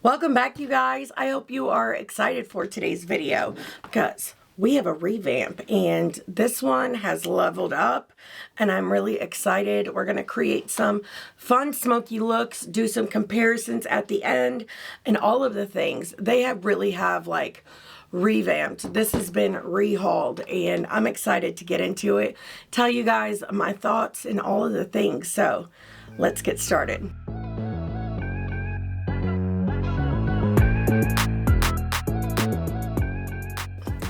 Welcome back, you guys. I hope you are excited for today's video because we have a revamp and this one has leveled up and I'm really excited. We're going to create some fun smoky looks, do some comparisons at the end and all of the things. They really have like revamped. This has been rehauled and I'm excited to get into it, tell you guys my thoughts and all of the things. So let's get started.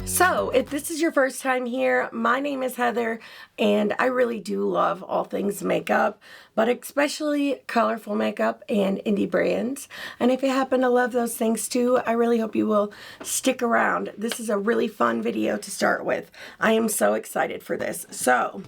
So, if this is your first time here, my name is Heather, and I really do love all things makeup, but especially colorful makeup and indie brands. And if you happen to love those things too, I really hope you will stick around. This is a really fun video to start with. I am so excited for this. So,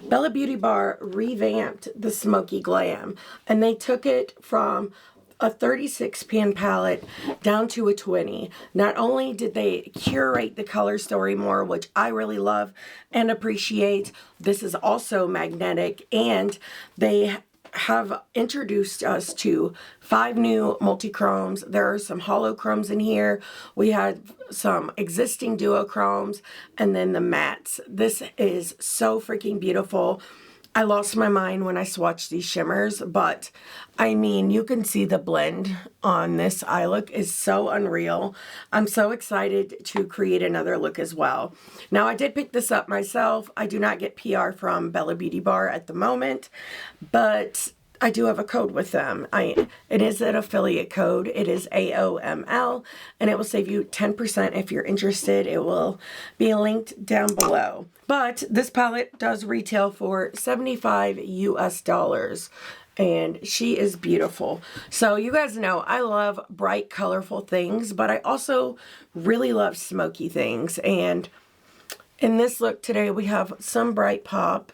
Bella Beauty Bar revamped the Smokey Glam, and they took it from a 36 pan palette down to a 20. Not only did they curate the color story more, which I really love and appreciate, this is also magnetic, and they have introduced us to 5 new multi-chromes. There are some holochromes in here. We had some existing duochromes and then the mattes. This is so freaking beautiful. I lost my mind when I swatched these shimmers, but I mean, you can see the blend on this eye look is so unreal. I'm so excited to create another look as well. Now, I did pick this up myself. I do not get PR from Bella Beauty Bar at the moment, but I do have a code with them. It is an affiliate code. It is AOML, and it will save you 10% if you're interested. It will be linked down below. But this palette does retail for $75 US, and she is beautiful. So you guys know I love bright, colorful things, but I also really love smoky things. And in this look today, we have some bright pop,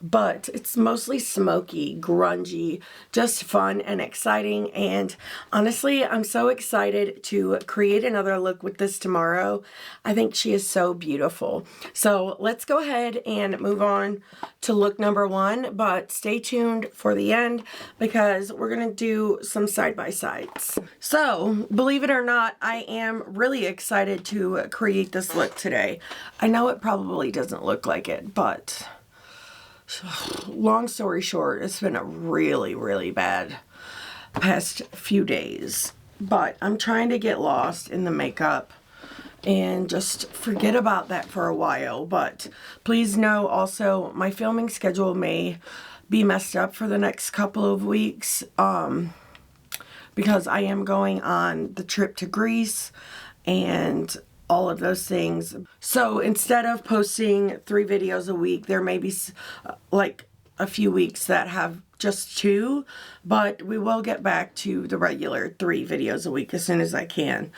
but it's mostly smoky, grungy, just fun and exciting. And honestly, I'm so excited to create another look with this tomorrow. I think she is so beautiful. So let's go ahead and move on to look number 1, but stay tuned for the end because we're gonna do some side-by-sides. So, believe it or not, I am really excited to create this look today. I know it probably doesn't look like it, but long story short, it's been a really bad past few days, but I'm trying to get lost in the makeup and just forget about that for a while. But please know also my filming schedule may be messed up for the next couple of weeks because I am going on the trip to Greece and all of those things. So instead of posting 3 videos a week, there may be like a few weeks that have just 2, but we will get back to the regular 3 videos a week as soon as I can.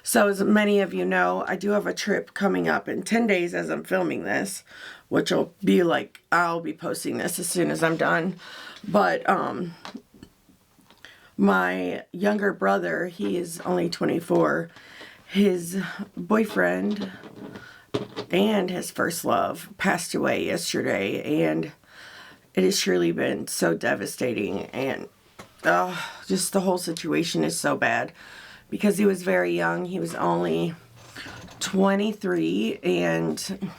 So as many of you know, I do have a trip coming up in 10 days as I'm filming this, which will be like, I'll be posting this as soon as I'm done. But my younger brother, he is only 24, his boyfriend and his first love passed away yesterday, and it has surely been so devastating. And just the whole situation is so bad because he was very young. He was only 23, and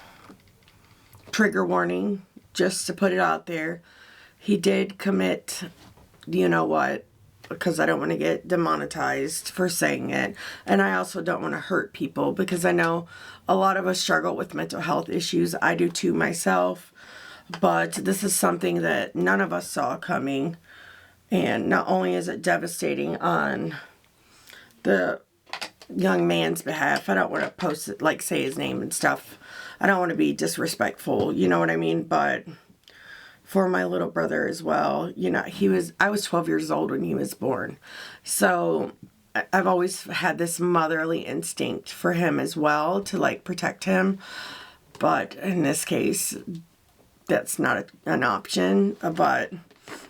trigger warning, just to put it out there, he did commit, you know what, because I don't want to get demonetized for saying it. And I also don't want to hurt people because I know a lot of us struggle with mental health issues. I do too myself. But this is something that none of us saw coming. And not only is it devastating on the young man's behalf, I don't want to post it, like say his name and stuff. I don't want to be disrespectful, you know what I mean? But for my little brother as well, you know, I was 12 years old when he was born. So I've always had this motherly instinct for him as well to like protect him. But in this case, that's not an option. But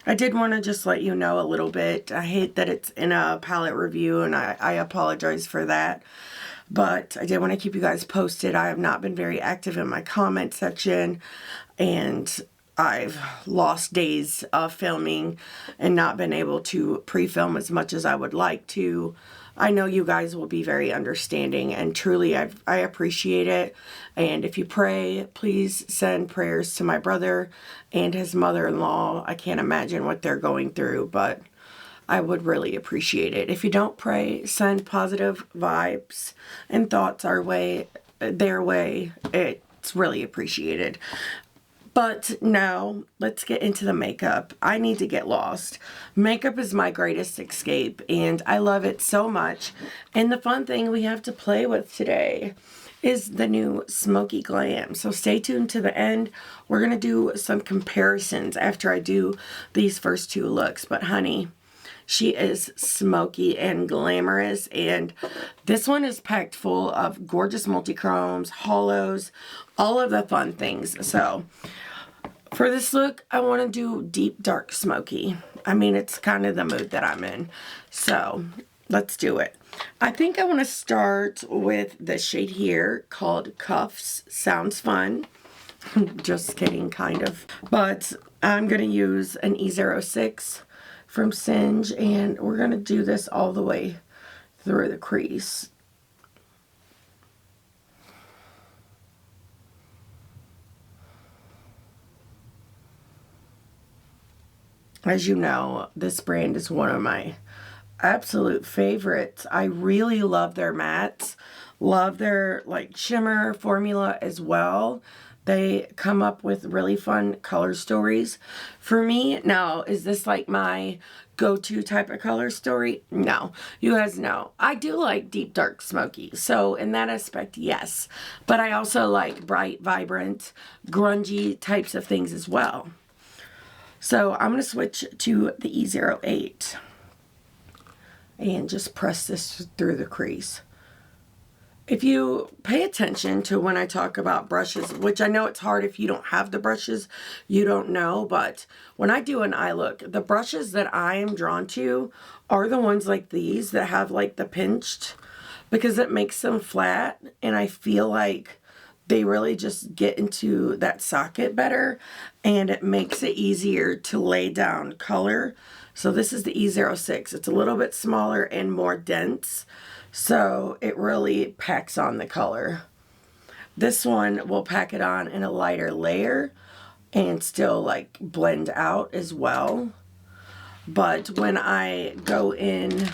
I did want to just let you know a little bit. I hate that it's in a palette review, and I apologize for that. But I did want to keep you guys posted. I have not been very active in my comment section, and I've lost days of filming and not been able to pre-film as much as I would like to I know you guys will be very understanding, and truly I appreciate it. And if you pray, please send prayers to my brother and his mother-in-law. I can't imagine what they're going through, but I would really appreciate it. If you don't pray, send positive vibes and thoughts their way. It's really appreciated. But now, let's get into the makeup. I need to get lost. Makeup is my greatest escape, and I love it so much. And the fun thing we have to play with today is the new Smokey Glam. So stay tuned to the end. We're going to do some comparisons after I do these first two looks. But honey, she is smoky and glamorous, and this one is packed full of gorgeous multi-chromes, hollows, all of the fun things. So for this look, I want to do deep dark smoky. I mean, it's kind of the mood that I'm in. So let's do it. I think I want to start with the shade here called Cuffs. Sounds fun. Just kidding, kind of. But I'm going to use an E06 from Singe, and we're going to do this all the way through the crease. As you know, this brand is one of my absolute favorites. I really love their mattes, love their like shimmer formula as well. They come up with really fun color stories. For me, now, is this like my go-to type of color story? No. You guys know. I do like deep, dark, smoky. So in that aspect, yes. But I also like bright, vibrant, grungy types of things as well. So I'm going to switch to the E08 and just press this through the crease. If you pay attention to when I talk about brushes, which I know it's hard if you don't have the brushes, you don't know, but when I do an eye look, the brushes that I am drawn to are the ones like these that have like the pinched, because it makes them flat, and I feel like they really just get into that socket better, and it makes it easier to lay down color. So this is the E06. It's a little bit smaller and more dense, so it really packs on the color. This one will pack it on in a lighter layer and still like blend out as well. But when I go in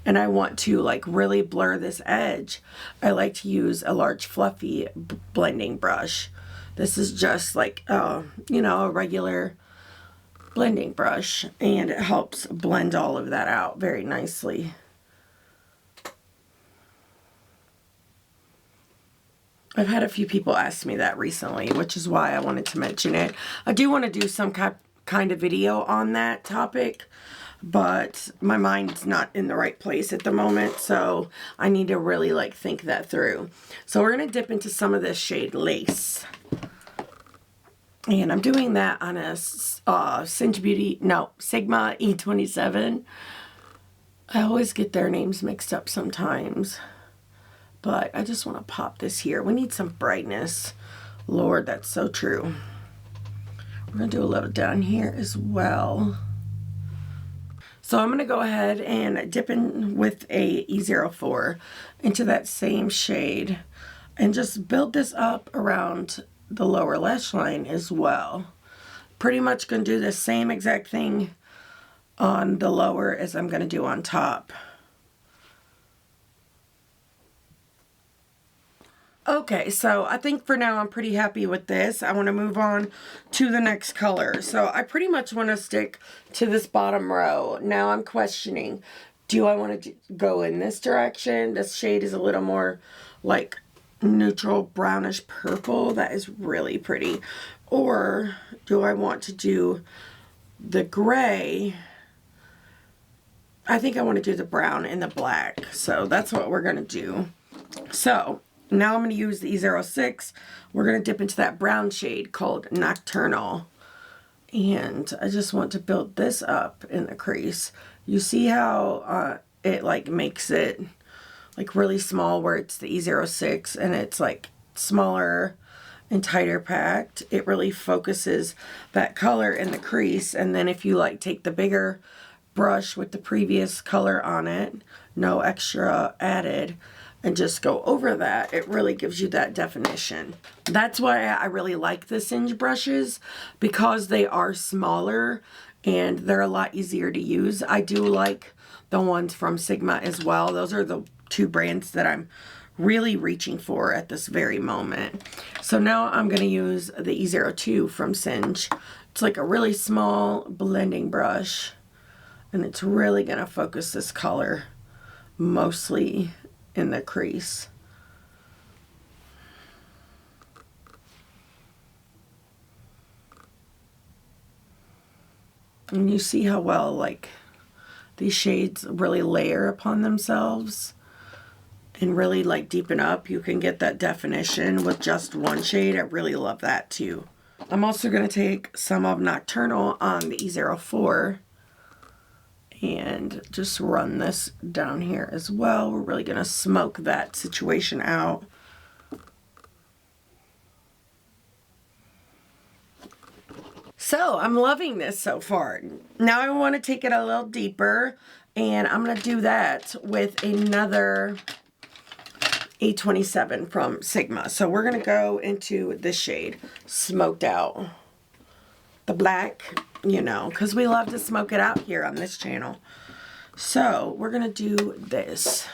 and I want to like really blur this edge, I like to use a large fluffy blending brush. This is just like, you know, a regular blending brush, and it helps blend all of that out very nicely. I've had a few people ask me that recently, which is why I wanted to mention it. I do want to do some kind of video on that topic, but my mind's not in the right place at the moment, so I need to really like think that through. So we're going to dip into some of this shade Lace. And I'm doing that on a Singe Beauty, no, Sigma E27. I always get their names mixed up sometimes. But I just want to pop this here. We need some brightness. Lord, that's so true. We're going to do a little down here as well. So I'm going to go ahead and dip in with a E04 into that same shade and just build this up around the lower lash line as well. Pretty much going to do the same exact thing on the lower as I'm going to do on top. Okay, so I think for now I'm pretty happy with this. I want to move on to the next color. So I pretty much want to stick to this bottom row. Now I'm questioning, do I want to go in this direction? This shade is a little more like neutral brownish purple. That is really pretty. Or do I want to do the gray? I think I want to do the brown and the black. So that's what we're going to do. So now I'm going to use the E06. We're going to dip into that brown shade called Nocturnal. And I just want to build this up in the crease. You see how it like makes it like really small where it's the E06 and it's like smaller and tighter packed. It really focuses that color in the crease. And then if you like take the bigger brush with the previous color on it, no extra added, and just go over that, it really gives you that definition. That's why I really like the Singe brushes, because they are smaller and they're a lot easier to use. I do like the ones from Sigma as well. Those are the two brands that I'm really reaching for at this very moment. So now I'm going to use the E02 from Singe. It's like a really small blending brush, and it's really going to focus this color mostly in the crease. And you see how well like these shades really layer upon themselves and really like deepen up. You can get that definition with just one shade. I really love that too. I'm also going to take some of Nocturnal on the E04 and just run this down here as well. We're really going to smoke that situation out. So I'm loving this so far. Now I want to take it a little deeper, and I'm going to do that with another A27 from Sigma. So we're going to go into this shade, Smoked Out. The black, you know, because we love to smoke it out here on this channel. So we're going to do this.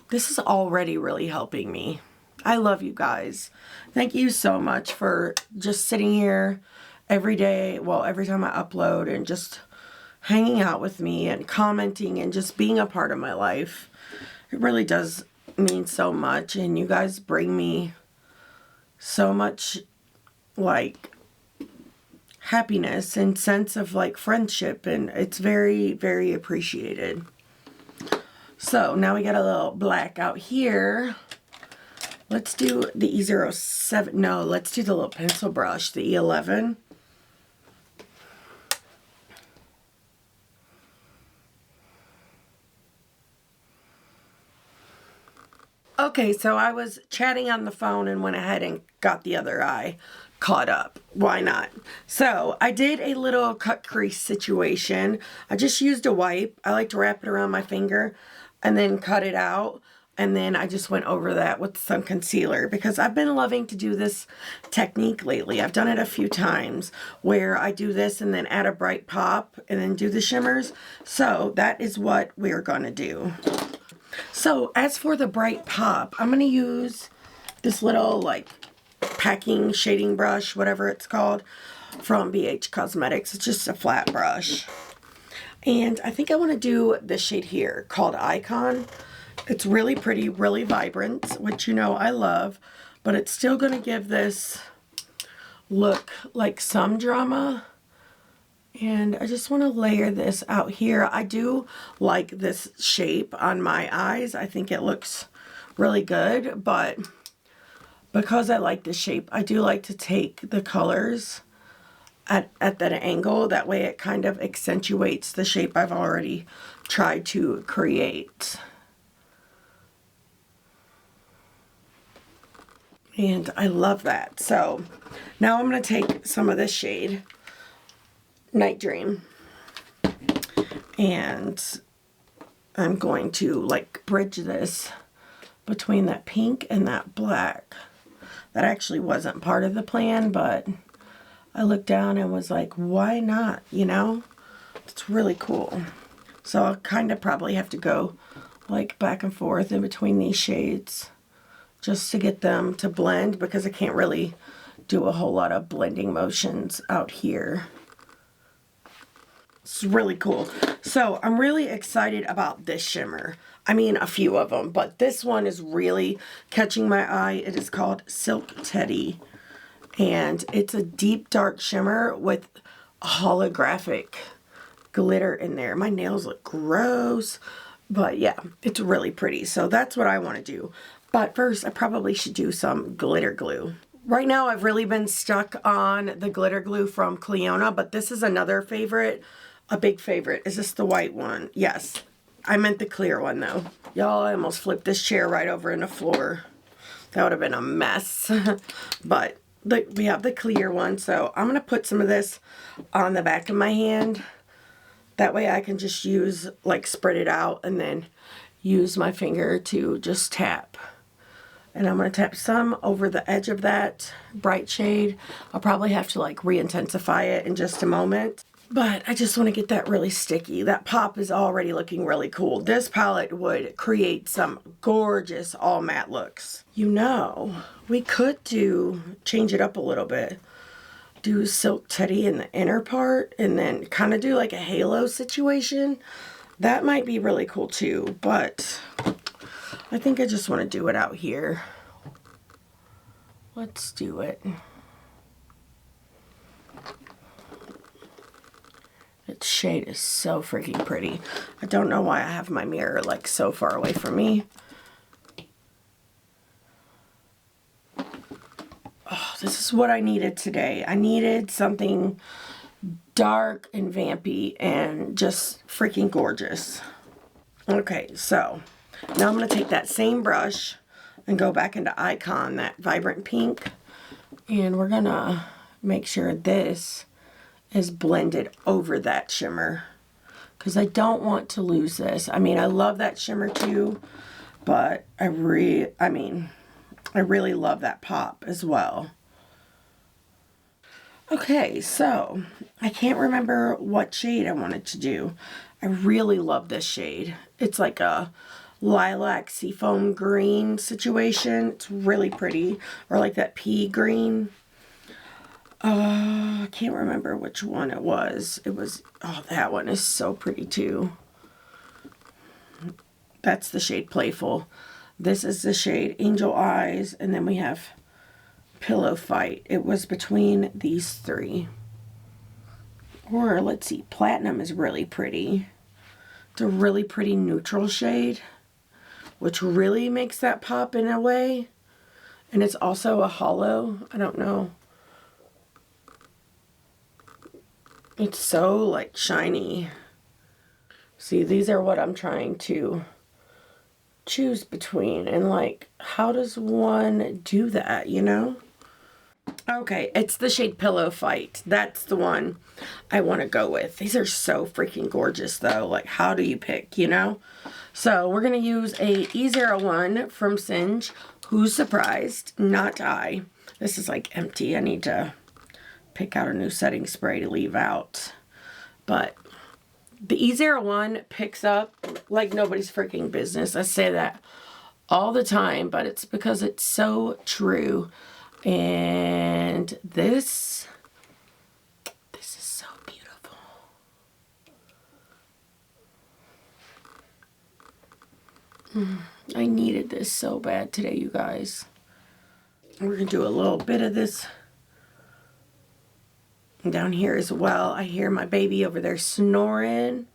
This is already really helping me. I love you guys. Thank you so much for just sitting here every day, well, every time I upload, and just hanging out with me and commenting and just being a part of my life. It really does mean so much, and you guys bring me so much like happiness and sense of like friendship, and it's very, very appreciated. So now we got a little black out here. Let's do the E07. No, let's do the little pencil brush, the E11. Okay, so I was chatting on the phone and went ahead and got the other eye caught up. Why not? So I did a little cut crease situation. I just used a wipe. I like to wrap it around my finger and then cut it out. And then I just went over that with some concealer, because I've been loving to do this technique lately. I've done it a few times where I do this and then add a bright pop and then do the shimmers. So that is what we're going to do. So as for the bright pop, I'm going to use this little like packing shading brush, whatever it's called, from BH Cosmetics. It's just a flat brush. And I think I want to do this shade here called Icon. It's really pretty, really vibrant, which you know I love, but it's still going to give this look like some drama. And I just want to layer this out here. I do like this shape on my eyes. I think it looks really good, but because I like the shape, I do like to take the colors at that angle. That way it kind of accentuates the shape I've already tried to create. And I love that. So now I'm going to take some of this shade, Night Dream, and I'm going to like bridge this between that pink and that black. That actually wasn't part of the plan, but I looked down and was like, why not, you know? It's really cool. So I'll kind of probably have to go like back and forth in between these shades just to get them to blend, because I can't really do a whole lot of blending motions out here. It's really cool. So I'm really excited about this shimmer. I mean, a few of them, but this one is really catching my eye. It is called Silk Teddy, and it's a deep dark shimmer with a holographic glitter in there. My nails look gross, but yeah, it's really pretty. So that's what I want to do. But first, I probably should do some glitter glue. Right now, I've really been stuck on the glitter glue from Clionadh, but this is another favorite, a big favorite. Is this the white one? Yes. I meant the clear one, though. Y'all, I almost flipped this chair right over in the floor. That would have been a mess. But we have the clear one, so I'm going to put some of this on the back of my hand. That way I can just use, like, spread it out and then use my finger to just tap. And I'm going to tap some over the edge of that bright shade. I'll probably have to, like, re-intensify it in just a moment. But I just want to get that really sticky. That pop is already looking really cool. This palette would create some gorgeous all matte looks. You know, we could change it up a little bit. Do Silk Teddy in the inner part and then kind of do like a halo situation. That might be really cool too, but I think I just want to do it out here. Let's do it. Its shade is so freaking pretty. I don't know why I have my mirror like so far away from me. Oh, this is what I needed today. I needed something dark and vampy and just freaking gorgeous. Okay, so now I'm going to take that same brush and go back into Icon, that vibrant pink. And we're going to make sure this is blended over that shimmer, because I don't want to lose this. I mean, I love that shimmer too, but I really love that pop as well. Okay, so I can't remember what shade I wanted to do. I really love this shade. It's like a lilac seafoam green situation. It's really pretty. Or like that pea green. I can't remember which one it was. It was, oh, that one is so pretty too. That's the shade Playful. This is the shade Angel Eyes. And then we have Pillow Fight. It was between these three. Or let's see, Platinum is really pretty. It's a really pretty neutral shade, which really makes that pop in a way. And it's also a hollow. I don't know. It's so like shiny. See, these are what I'm trying to choose between. And like, how does one do that, you know? Okay, it's the shade Pillow Fight. That's the one I want to go with. These are so freaking gorgeous though. Like, how do you pick, you know? So we're going to use a E01 from Singe. Who's surprised? Not I. This is like empty. I need to pick out a new setting spray to leave out. But the E01 picks up like nobody's freaking business. I say that all the time, but it's because it's so true. And this is so beautiful. I needed this so bad today, you guys. We're going to do a little bit of this down here as well. I hear my baby over there snoring.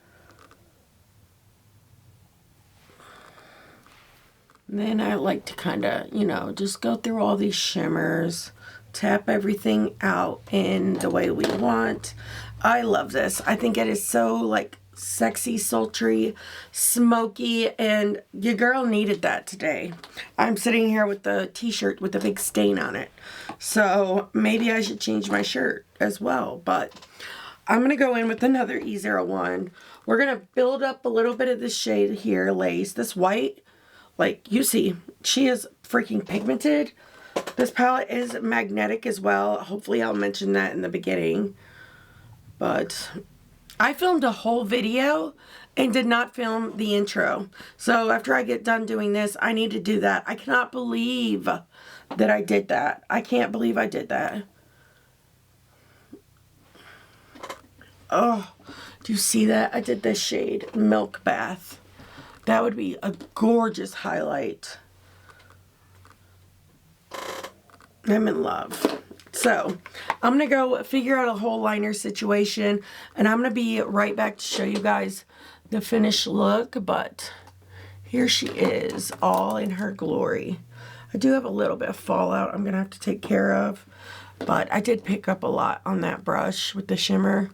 And then I like to kind of, you know, just go through all these shimmers, tap everything out in the way we want. I love this. I think it is so like sexy, sultry, smoky, and your girl needed that today. I'm sitting here with the t-shirt with a big stain on it. So maybe I should change my shirt as well. But I'm going to go in with another E01. We're going to build up a little bit of this shade here, Lace. This white, like you see, she is freaking pigmented. This palette is magnetic as well. Hopefully I'll mention that in the beginning. But I filmed a whole video and did not film the intro. So after I get done doing this, I need to do that. I cannot believe that I did that. I can't believe I did that. Oh, do you see that? I did this shade, Milk Bath. That would be a gorgeous highlight. I'm in love. So, I'm going to go figure out a whole liner situation, and I'm going to be right back to show you guys the finished look, but here she is, all in her glory. I do have a little bit of fallout I'm going to have to take care of, but I did pick up a lot on that brush with the shimmer,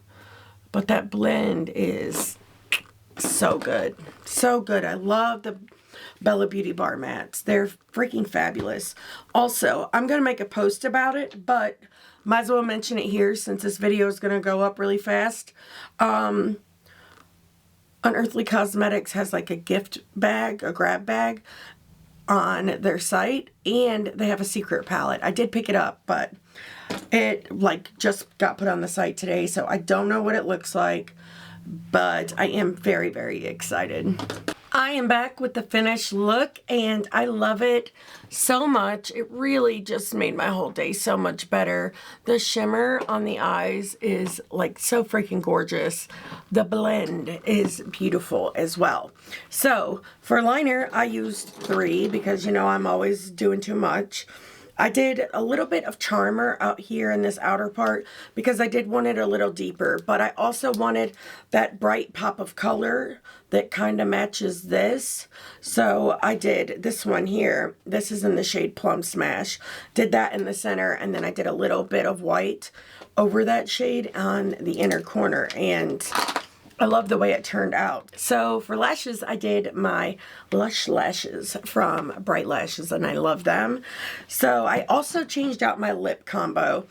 but that blend is so good. So good. I love the Bella Beauty bar mats. They're freaking fabulous. Also, I'm going to make a post about it, but might as well mention it here since this video is going to go up really fast. Unearthly Cosmetics has like a gift bag, a grab bag on their site, and they have a secret palette. I did pick it up, but it like just got put on the site today, so I don't know what it looks like, but I am very, very excited. I am back with the finished look, and I love it so much. It really just made my whole day so much better. The shimmer on the eyes is like so freaking gorgeous. The blend is beautiful as well. So for liner, I used 3 because, you know, I'm always doing too much. I did a little bit of Charmer out here in this outer part because I did want it a little deeper, but I also wanted that bright pop of color that kind of matches this. So I did this one here. This is in the shade Plum Smash. Did that in the center, and then I did a little bit of white over that shade on the inner corner, and I love the way it turned out. So for lashes, I did my Lush lashes from Bright Lashes, and I love them. So I also changed out my lip combo.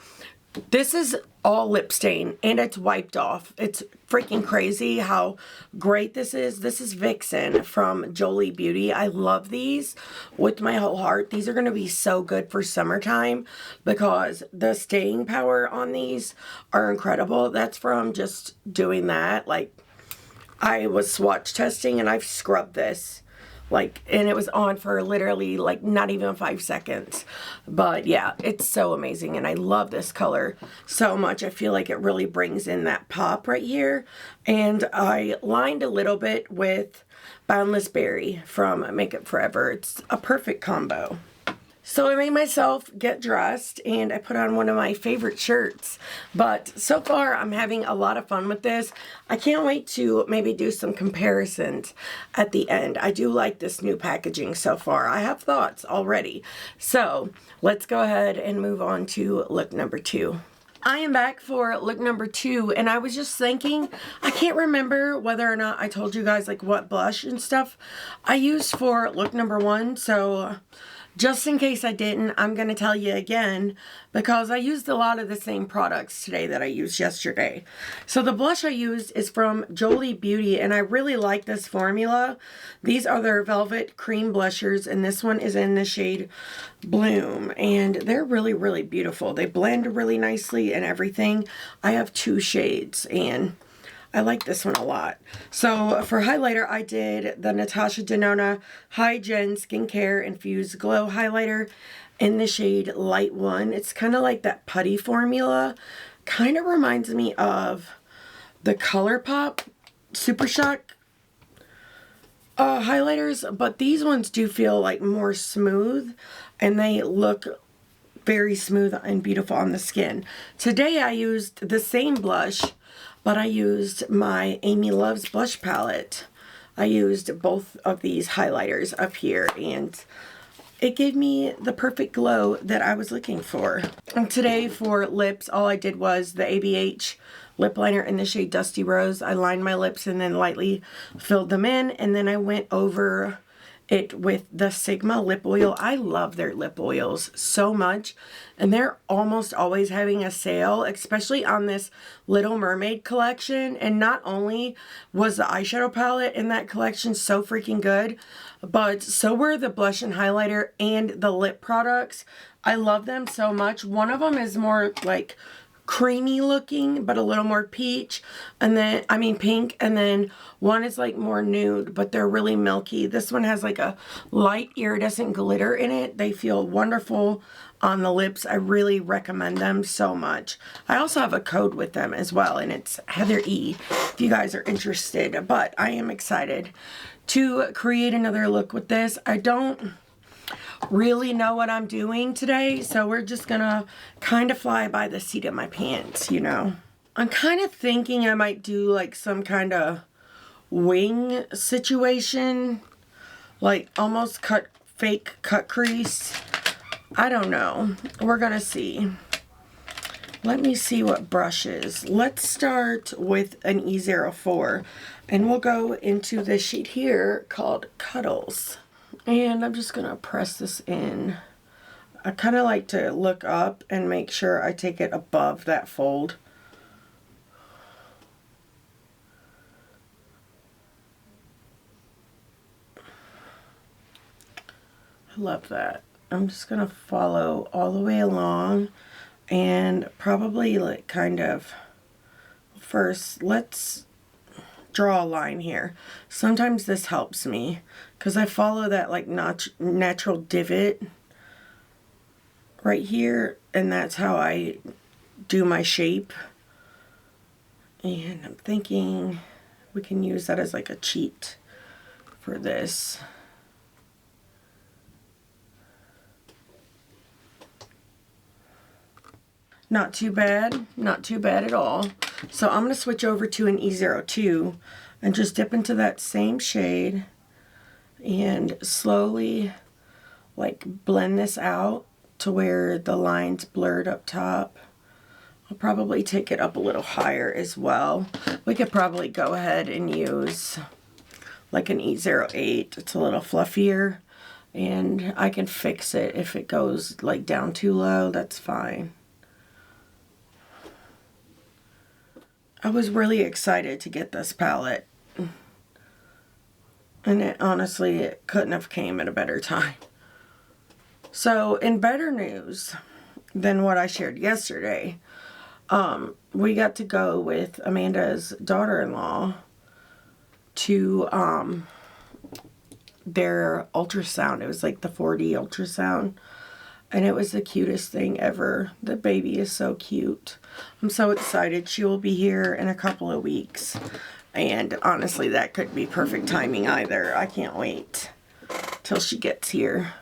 This is all lip stain, and it's wiped off. It's freaking crazy how great this is. This is Vixen from Jolie Beauty. I love these with my whole heart. These are going to be so good for summertime because the staying power on these are incredible. That's from just doing that. Like, I was swatch testing and I've scrubbed this. Like, and it was on for literally like not even 5 seconds. But yeah, it's so amazing, and I love this color so much. I feel like it really brings in that pop right here. And I lined a little bit with Boundless Berry from Makeup Forever. It's a perfect combo. So I made myself get dressed, and I put on one of my favorite shirts. But so far, I'm having a lot of fun with this. I can't wait to maybe do some comparisons at the end. I do like this new packaging so far. I have thoughts already. So let's go ahead and move on to look number 2. I am back for look number 2, and I was just thinking, I can't remember whether or not I told you guys like what blush and stuff I used for look number 1, so just in case I didn't, I'm going to tell you again because I used a lot of the same products today that I used yesterday. So the blush I used is from Jolie Beauty, and I really like this formula. These are their Velvet Cream Blushers, and this one is in the shade Bloom, and they're really, really beautiful. They blend really nicely and everything. I have 2 shades, and I like this one a lot. So for highlighter, I did the NATASHA DENONA High Gen Skincare Infused Glow Highlighter in the shade Light 1. It's kind of like that putty formula. Kind of reminds me of the ColourPop Super Shock highlighters, but these ones do feel like more smooth, and they look very smooth and beautiful on the skin. Today I used the same blush, but I used my Amy Loves blush palette. I used both of these highlighters up here, and it gave me the perfect glow that I was looking for. And today for lips, all I did was the ABH lip liner in the shade Dusty Rose. I lined my lips and then lightly filled them in, and then I went over it with the Sigma lip oil. I love their lip oils so much, and they're almost always having a sale, especially on this Little Mermaid collection. And not only was the eyeshadow palette in that collection so freaking good, but so were the blush and highlighter and the lip products. I love them so much. One of them is more like creamy looking, but a little more peach, and then pink, and then one is like more nude, but they're really milky. This one has like a light iridescent glitter in it. They feel wonderful on the lips. I really recommend them so much. I also have a code with them as well, and it's Heather E if you guys are interested. But I am excited to create another look with this. I don't really know what I'm doing today, so we're just gonna kind of fly by the seat of my pants, you know. I'm kind of thinking I might do like some kind of wing situation, like almost fake cut crease. I don't know. We're gonna see. Let me see what brushes. Let's start with an E04, and we'll go into this sheet here called Cuddles. And I'm just going to press this in. I kind of like to look up and make sure I take it above that fold. I love that. I'm just going to follow all the way along and probably like kind of first let's draw a line here. Sometimes this helps me because I follow that like natural divot right here, and that's how I do my shape. And I'm thinking we can use that as like a cheat for this. Not too bad, not too bad at all. So I'm going to switch over to an E02 and just dip into that same shade and slowly like blend this out to where the line's blurred up top. I'll probably take it up a little higher as well. We could probably go ahead and use like an E08. It's a little fluffier, and I can fix it if it goes like down too low. That's fine. I was really excited to get this palette, and it honestly couldn't have came at a better time. So in better news than what I shared yesterday, we got to go with Amanda's daughter-in-law to their ultrasound. It was like the 4D ultrasound, and it was the cutest thing ever. The baby is so cute. I'm so excited. She will be here in a couple of weeks, and honestly that could be perfect timing either. I can't wait till she gets here.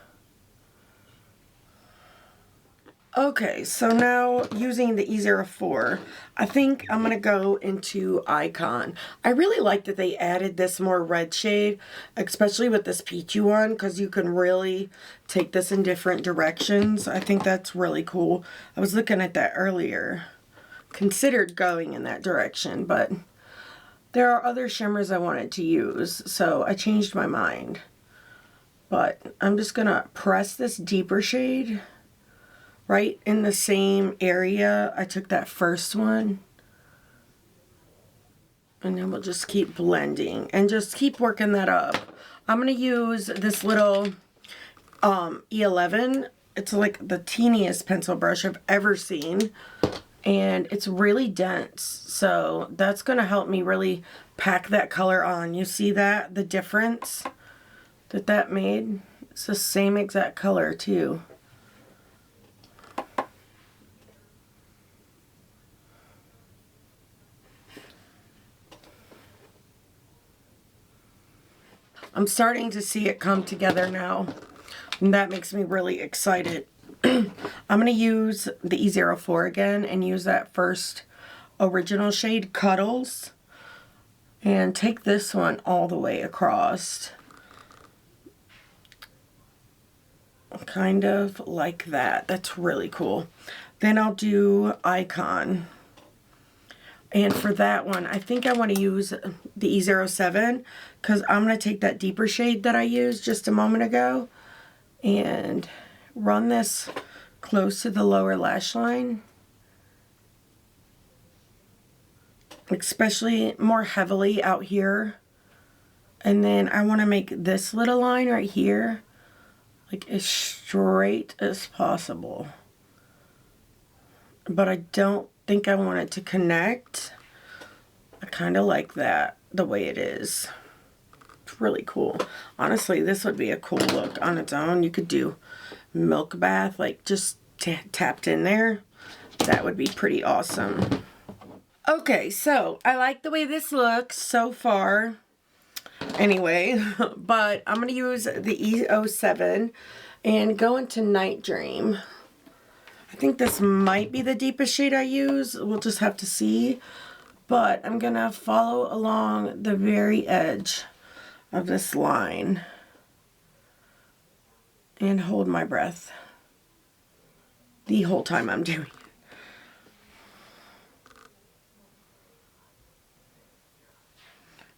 Okay, so now using the E04, I think I'm going to go into Icon. I really like that they added this more red shade, especially with this peachy one, because you can really take this in different directions. I think that's really cool. I was looking at that earlier, considered going in that direction, but there are other shimmers I wanted to use, so I changed my mind. But I'm just going to press this deeper shade right in the same area I took that first one, and then we'll just keep blending and just keep working that up. I'm going to use this little E11. It's like the teeniest pencil brush I've ever seen, and it's really dense, so that's going to help me really pack that color on. You see that? The difference that made? It's the same exact color too. I'm starting to see it come together now, and that makes me really excited. I'm going to use the E04 again and use that first original shade, Cuddles, and take this one all the way across. Kind of like that. That's really cool. Then I'll do Icon. And for that one, I think I want to use the E07 because I'm going to take that deeper shade that I used just a moment ago and run this close to the lower lash line, especially more heavily out here. And then I want to make this little line right here like as straight as possible. But I don't think I want it to connect. I kind of like that the way it is. It's really cool. Honestly, this would be a cool look on its own. You could do milk bath, like just tapped in there. That would be pretty awesome. Okay, so I like the way this looks so far. Anyway, but I'm going to use the E07 and go into Night Dream. I think this might be the deepest shade I use. We'll just have to see. But I'm going to follow along the very edge of this line and hold my breath the whole time I'm doing it.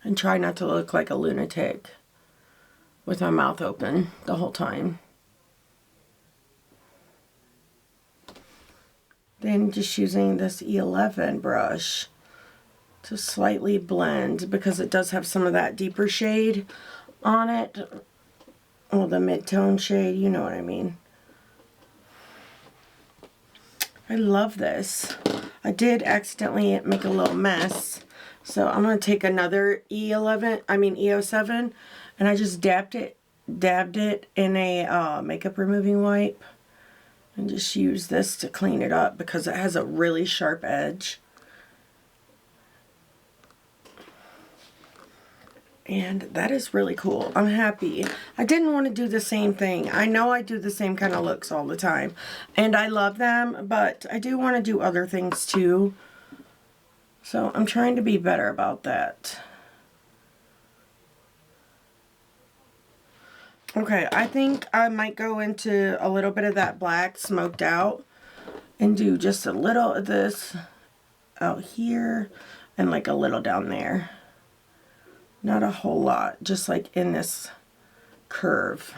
And try not to look like a lunatic with my mouth open the whole time. Then just using this E11 brush to slightly blend, because it does have some of that deeper shade on it. well, the mid-tone shade, you know what I mean. I love this. I did accidentally make a little mess, so I'm going to take another E07, and I just dabbed it in a makeup removing wipe, and just use this to clean it up because it has a really sharp edge. And that is really cool. I'm happy. I didn't want to do the same thing. I know I do the same kind of looks all the time, and I love them, but I do want to do other things too. So I'm trying to be better about that. Okay, I think I might go into a little bit of that black smoked out and do just a little of this out here and like a little down there. Not a whole lot, just like in this curve.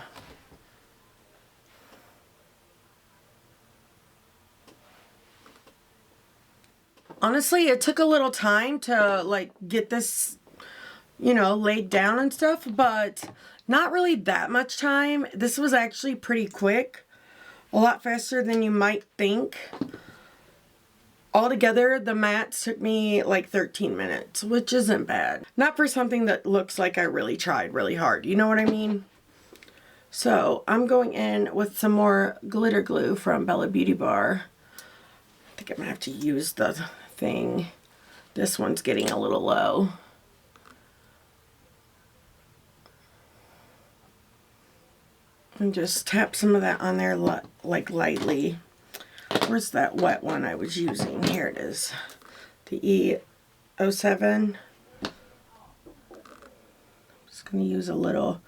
Honestly, it took a little time to like get this, you know, laid down and stuff, but not really that much time. This was actually pretty quick, a lot faster than you might think. Altogether, the mattes took me like 13 minutes, which isn't bad. Not for something that looks like I really tried really hard, you know what I mean? So, I'm going in with some more glitter glue from Bella Beauty Bar. I think I'm gonna have to use the thing. This one's getting a little low. And just tap some of that on there like lightly. Where's that wet one I was using? Here it is. The E07. I'm just going to use a little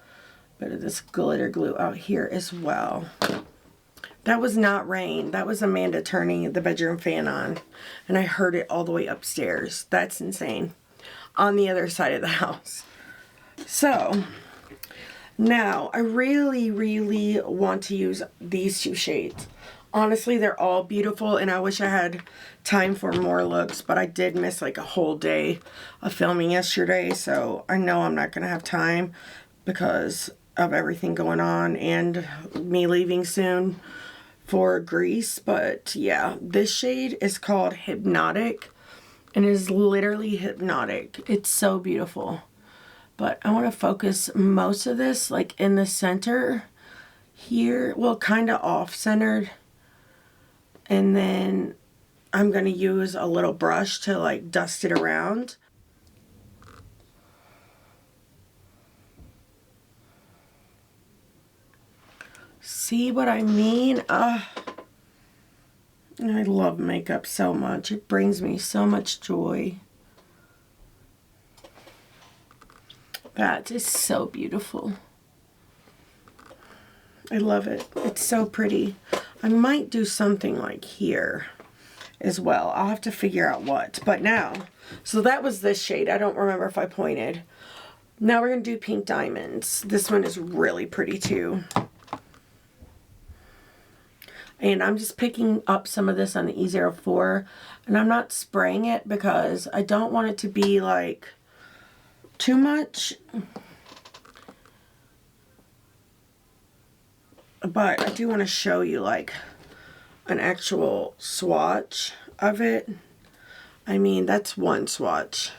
bit of this glitter glue out here as well. That was not rain. That was Amanda turning the bedroom fan on. And I heard it all the way upstairs. That's insane. On the other side of the house. So, now I really, really want to use these two shades. Honestly, they're all beautiful, and I wish I had time for more looks, but I did miss like a whole day of filming yesterday, so I know I'm not going to have time because of everything going on and me leaving soon for Greece. But yeah, this shade is called Hypnotic, and it is literally hypnotic. It's so beautiful. But I want to focus most of this like in the center here, well, kind of off-centered. And then I'm going to use a little brush to like dust it around. See what I mean? I love makeup so much. It brings me so much joy. That is so beautiful. I love it. It's so pretty. I might do something like here as well. I'll have to figure out what. But now, so that was this shade. I don't remember if I pointed. Now we're going to do Pink Diamonds. This one is really pretty too. And I'm just picking up some of this on the E04. And I'm not spraying it because I don't want it to be like too much. But I do want to show you like an actual swatch of it. I mean, that's one swatch.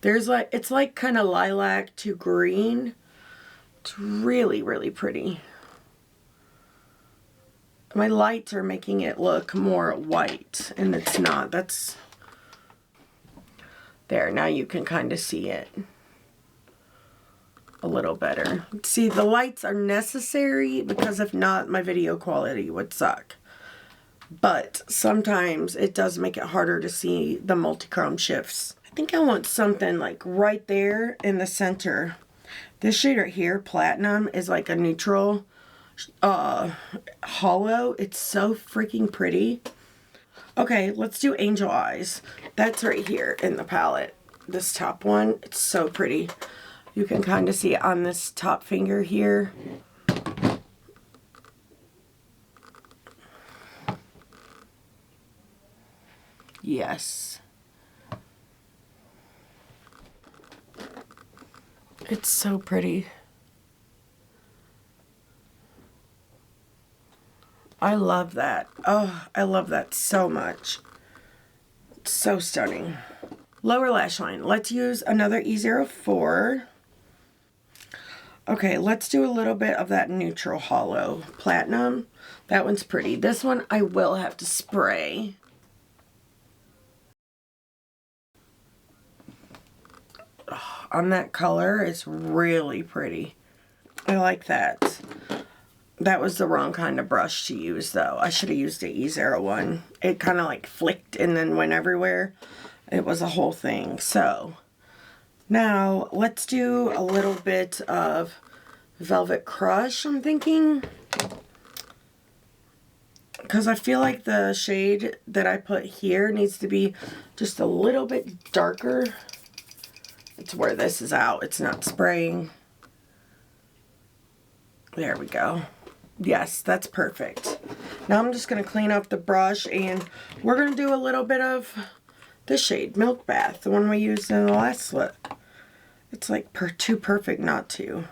There's like, it's like kind of lilac to green. It's really, really pretty. My lights are making it look more white, and it's not. That's there. Now you can kind of see it a little better. See, the lights are necessary because if not, my video quality would suck. But sometimes it does make it harder to see the multi-chrome shifts. I think I want something like right there in the center. This shade right here, Platinum, is like a neutral hollow. It's so freaking pretty. Okay, let's do Angel Eyes. That's right here in the palette. This top one, it's so pretty. You can kind of see it on this top finger here. Yes. It's so pretty. I love that. Oh, I love that so much. It's so stunning. Lower lash line. Let's use another E04. Okay, let's do a little bit of that neutral hollow platinum. That one's pretty. This one I will have to spray. Oh, on that color, it's really pretty. I like that. That was the wrong kind of brush to use though. I should have used the E01. It kind of like flicked and then went everywhere. It was a whole thing. So now let's do a little bit of Velvet Crush, I'm thinking. Because I feel like the shade that I put here needs to be just a little bit darker. It's where this is out. It's not spraying. There we go. Yes, that's perfect. Now I'm just going to clean up the brush and we're going to do a little bit of this shade, Milk Bath, the one we used in the last look. It's like too perfect not to.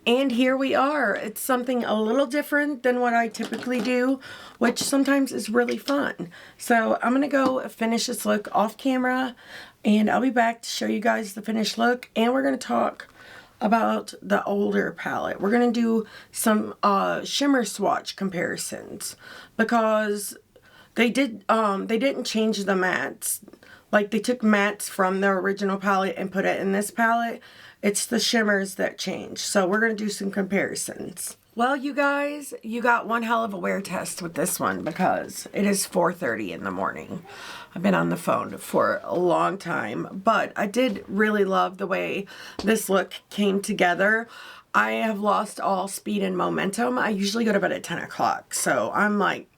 And here we are. It's something a little different than what I typically do, which sometimes is really fun. So I'm going to go finish this look off camera and I'll be back to show you guys the finished look. And we're going to talk about the older palette. We're going to do some shimmer swatch comparisons because they didn't change the mattes. Like they took mattes from the original palette and put it in this palette. It's the shimmers that change. So we're going to do some comparisons. Well, you guys, you got one hell of a wear test with this one because it is 4:30 in the morning. I've been on the phone for a long time, but I did really love the way this look came together. I have lost all speed and momentum. I usually go to bed at 10 o'clock, so I'm like,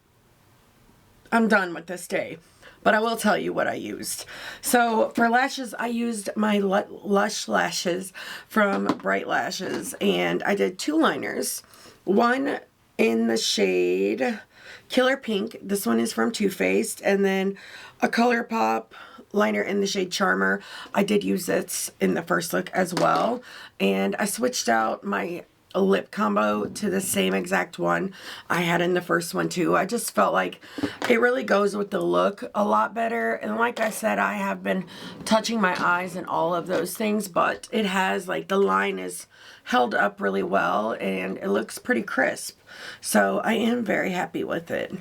I'm done with this day. But I will tell you what I used. So for lashes, I used my LUSH lashes from Bright Lashes. And I did 2 liners. One in the shade Killer Pink. This one is from Too Faced. And then a ColourPop liner in the shade Charmer. I did use this in the first look as well. And I switched out my lip combo to the same exact one I had in the first one too. I just felt like it really goes with the look a lot better. And like I said, I have been touching my eyes and all of those things, but it has like the line is held up really well and it looks pretty crisp. So I am very happy with it.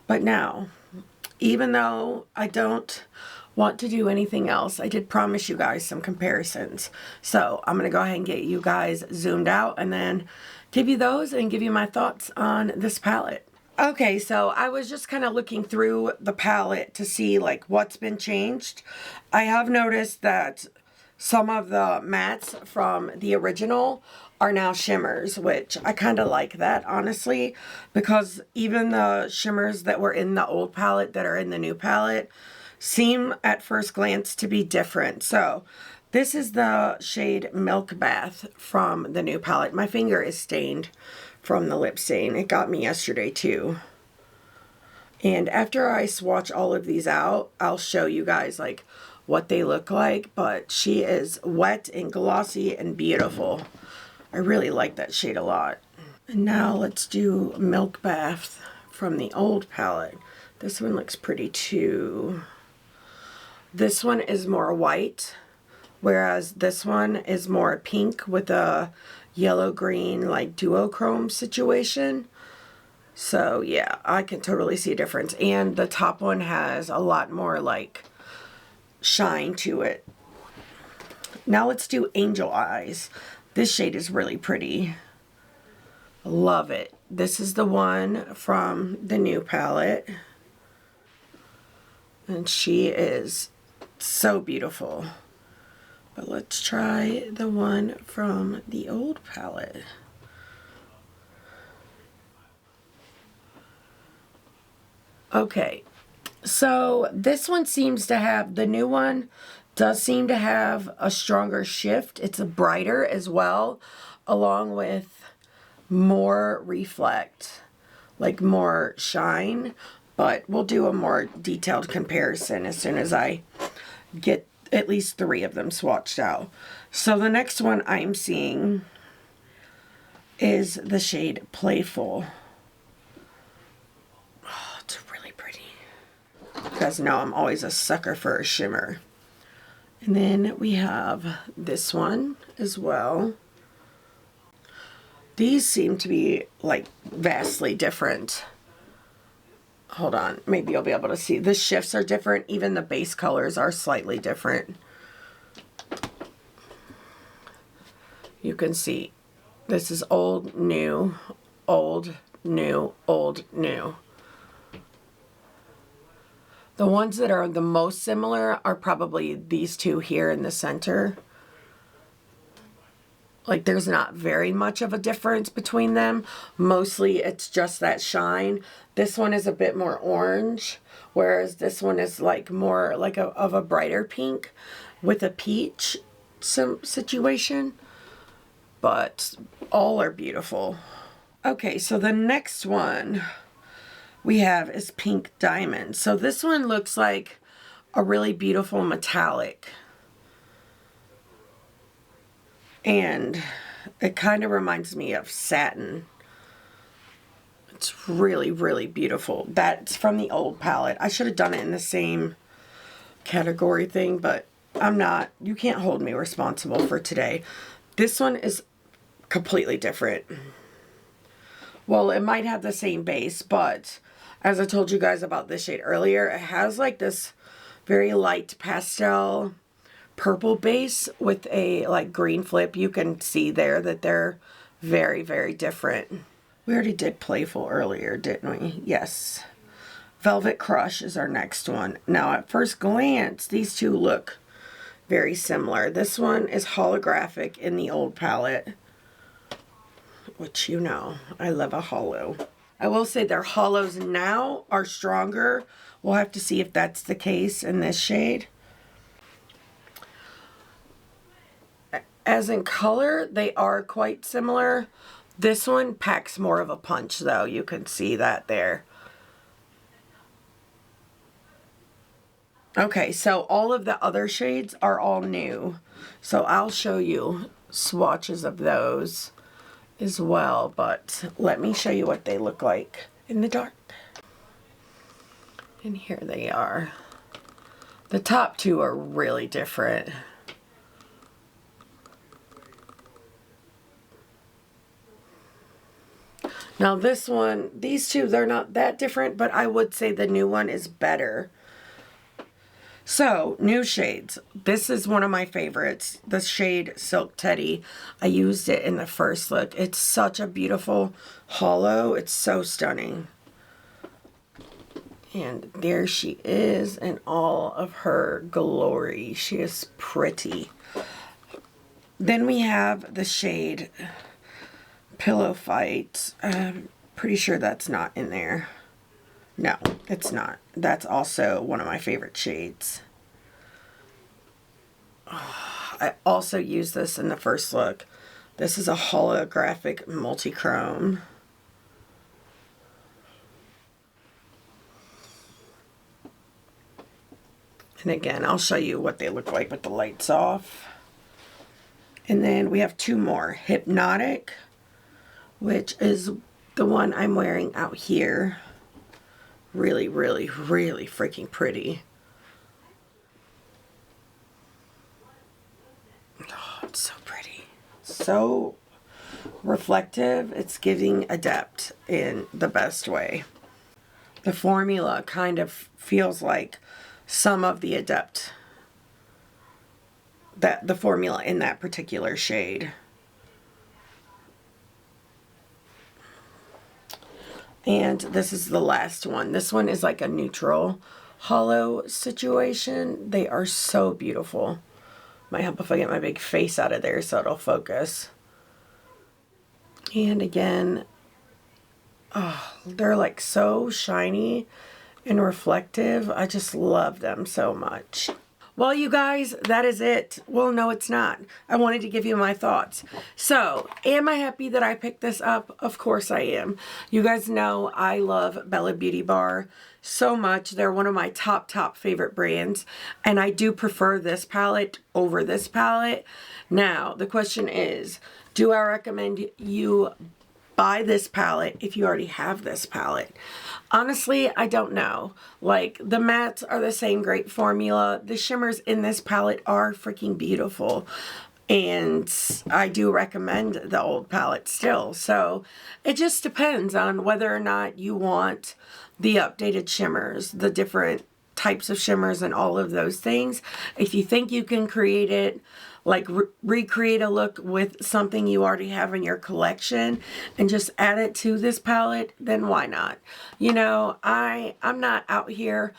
But now, even though I don't want to do anything else, I did promise you guys some comparisons. So I'm going to go ahead and get you guys zoomed out and then give you those and give you my thoughts on this palette. Okay, so I was just kind of looking through the palette to see like what's been changed. I have noticed that some of the mattes from the original are now shimmers, which I kind of like that, honestly, because even the shimmers that were in the old palette that are in the new palette seem at first glance to be different. So this is the shade Milk Bath from the new palette. My finger is stained from the lip stain. It got me yesterday too. And after I swatch all of these out, I'll show you guys like what they look like. But she is wet and glossy and beautiful. I really like that shade a lot. And now let's do Milk Bath from the old palette. This one looks pretty too. This one is more white, whereas this one is more pink with a yellow-green like duochrome situation. So yeah, I can totally see a difference. And the top one has a lot more like shine to it. Now let's do Angel Eyes. This shade is really pretty. Love it. This is the one from the new palette. And she is so beautiful. But let's try the one from the old palette. Okay, so this one seems to have, the new one does seem to have a stronger shift. It's a brighter as well, along with more reflect, like more shine. But we'll do a more detailed comparison as soon as I get at least 3 of them swatched out. So the next one I'm seeing is the shade Playful. Oh, it's really pretty. You guys know I'm always a sucker for a shimmer. And then we have this one as well. These seem to be like vastly different. Hold on, maybe you'll be able to see. The shifts are different. Even the base colors are slightly different. You can see this is old, new, old, new, old, new. The ones that are the most similar are probably these two here in the center. Like there's not very much of a difference between them. Mostly it's just that shine. This one is a bit more orange, whereas this one is like more like of a brighter pink with a peach situation. But all are beautiful. Okay, so the next one we have is Pink Diamond. So this one looks like a really beautiful metallic. And it kind of reminds me of satin. It's really, really beautiful. That's from the old palette. I should have done it in the same category thing, but I'm not. You can't hold me responsible for today. This one is completely different. Well, it might have the same base, but as I told you guys about this shade earlier, it has like this very light pastel purple base with a like green flip. You can see there that they're very, very different. We already did Playful earlier, didn't we? Yes. Velvet Crush is our next one. Now at first glance, these two look very similar. This one is holographic in the old palette, which you know, I love a hollow. I will say their hollows now are stronger. We'll have to see if that's the case in this shade. As in color, they are quite similar. This one packs more of a punch though. You can see that there. Okay, so all of the other shades are all new. So I'll show you swatches of those as well, but let me show you what they look like in the dark. And here they are. The top two are really different. Now this one, these two, they're not that different, but I would say the new one is better. So, new shades. This is one of my favorites, the shade Silk Teddy. I used it in the first look. It's such a beautiful hollow. It's so stunning. And there she is in all of her glory. She is pretty. Then we have the shade Pillow Fight. I'm pretty sure that's not in there. No, it's not. That's also one of my favorite shades. I also used this in the first look. This is a holographic multi-chrome. And again, I'll show you what they look like with the lights off. And then we have two more. Hypnotic, which is the one I'm wearing out here. Really, really, really freaking pretty. Oh, it's so pretty. So reflective. It's giving Adept in the best way. The formula kind of feels like some of the Adept, the formula in that particular shade. And this is the last one. This one is like a neutral hollow situation. They are so beautiful. Might help if I get my big face out of there so it'll focus. And again, oh, they're like so shiny and reflective. I just love them so much. Well, you guys, that is it. Well, no, it's not. I wanted to give you my thoughts. So, am I happy that I picked this up? Of course I am. You guys know I love Bella Beauty Bar so much. They're one of my top favorite brands, and I do prefer this palette over this palette. Now, the question is, do I recommend you buy this palette if you already have this palette? Honestly, I don't know. Like, the mattes are the same great formula. The shimmers in this palette are freaking beautiful. And I do recommend the old palette still. So it just depends on whether or not you want the updated shimmers, the different types of shimmers and all of those things. If you think you can create it, like recreate a look with something you already have in your collection and just add it to this palette, then why not? You know, I'm not out here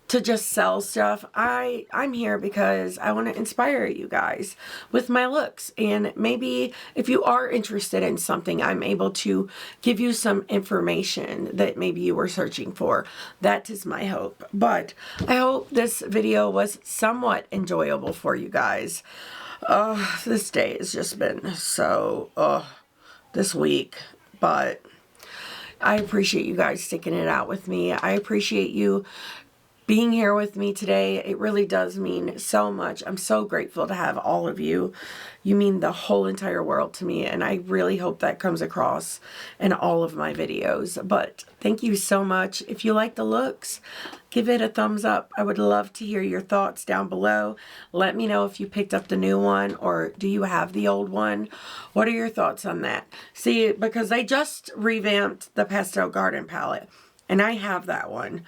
to just sell stuff. I'm here because I want to inspire you guys with my looks, and maybe if you are interested in something, I'm able to give you some information that maybe you were searching for. That is my hope. But I hope this video was somewhat enjoyable for you guys. This day has just been so this week, but I appreciate you guys sticking it out with me. I appreciate you being here with me today. It really does mean so much. I'm so grateful to have all of you. You mean the whole entire world to me, and I really hope that comes across in all of my videos. But thank you so much. If you like the looks, give it a thumbs up. I would love to hear your thoughts down below. Let me know if you picked up the new one, or do you have the old one? What are your thoughts on that? See, because they just revamped the Pastel Garden palette, and I have that one,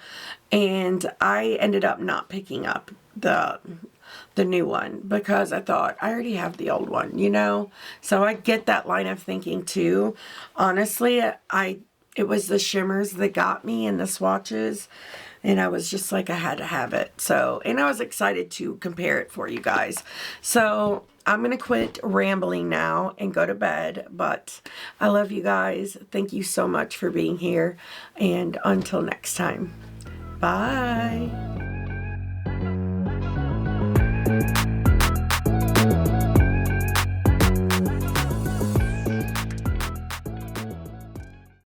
and I ended up not picking up the new one because I thought I already have the old one, you know? So I get that line of thinking too. Honestly, it was the shimmers that got me and the swatches, and I was just like, I had to have it. So, and I was excited to compare it for you guys. So I'm going to quit rambling now and go to bed, but I love you guys. Thank you so much for being here, and until next time, bye.